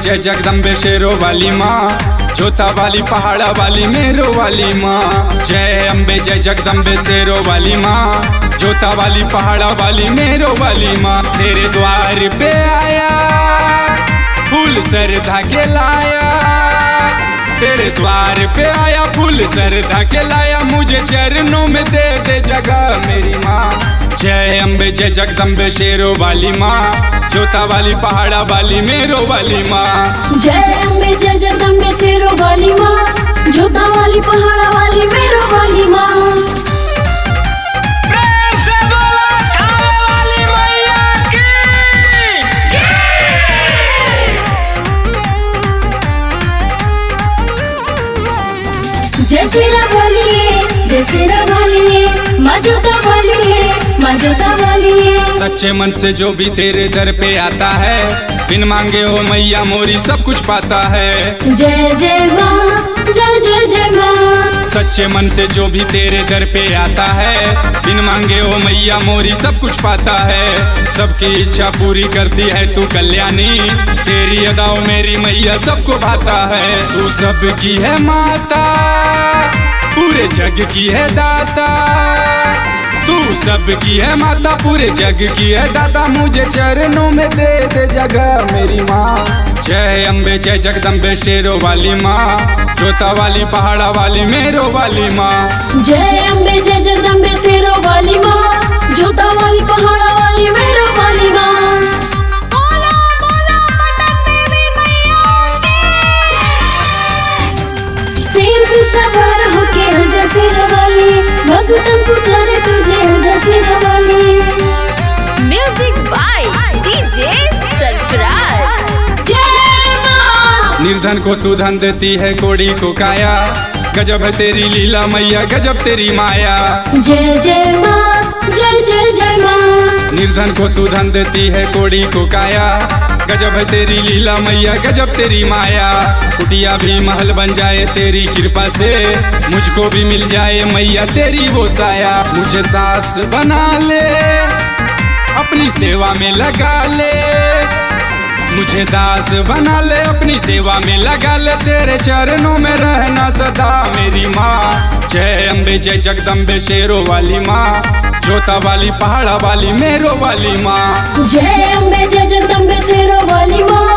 जय जगदम्बे शेरों वाली माँ, जोता वाली पहाड़ा वाली मेरो वाली माँ। जय अम्बे जय जगदम्बे शेरों वाली माँ, जोता वाली पहाड़ा वाली मेरो वाली माँ। तेरे द्वार पे आया फूल श्रद्धा के लाया, तेरे द्वार पे आया फूल श्रद्धा के लाया, मुझे चरणों में दे दे जगह मेरी माँ। जय अम्बे जय जगदम्बे शेरों वाली माँ, जोता वाली पहाड़ा वाली मेरो वाली माँ। जय अम्बे जय जगदम्बे शेरों वाली माँ, जोता वाली पहाड़ा वाली मेरो वाली माँ। प्रेम से बोलो थावे वाली मैया की जय शेरा वाली है, जय शेरा वाली है, माँ जोता वाली है, माँ जोता वाली है। सच्चे मन से जो भी तेरे दर पे आता है, बिन मांगे हो मैया मोरी सब कुछ पाता है। जय जय माँ, जय जय जय माँ। सच्चे मन से जो भी तेरे दर पे आता है, बिन मांगे हो मैया मोरी सब कुछ पाता है। सबकी इच्छा पूरी करती है तू कल्याणी, तेरी अदाओं मेरी मैया सबको भाता है। तू सबकी है माता, पूरे जग की है दाता, तू सबकी है माता पूरे जग की है दाता, मुझे चरणों में दे दे जगह मेरी माँ। जय अम्बे जय जगदम्बे शेरों वाली माँ, जोता वाली पहाड़ा वाली मेरो वाली माँ। जय अम्बे जय जगदम्बे शेरों वाली माँ, जोता वाली पहाड़ा वाली मेरो वाली माँ। शेर पे सवार होके आजा शेरा वाली, भगतन पुकारे तुझे आजा शेरा वाली। Music by DJ Sarfaraz. जय माँ। निर्धन को तू धन देती है कोड़ी को काया, गजब है तेरी लीला मैया गजब तेरी माया। जय जय माँ, जय जय जय माँ। निर्धन को तू धन देती है कोड़ी को काया, गजब है तेरी लीला मैया गजब तेरी माया। कुटिया भी महल बन जाए तेरी कृपा से, मुझको भी मिल जाए मैया तेरी वो साया। मुझे दास बना ले अपनी सेवा में लगा ले, मुझे दास बना ले अपनी सेवा में लगा ले, तेरे चरणों में रहना सदा मेरी माँ। जय अम्बे जय जगदम्बे शेरों वाली माँ, जोता वाली पहाड़ा वाली मेरो वाली माँ। जय अम्बे जय जगदम्बे शेरों वाली माँ,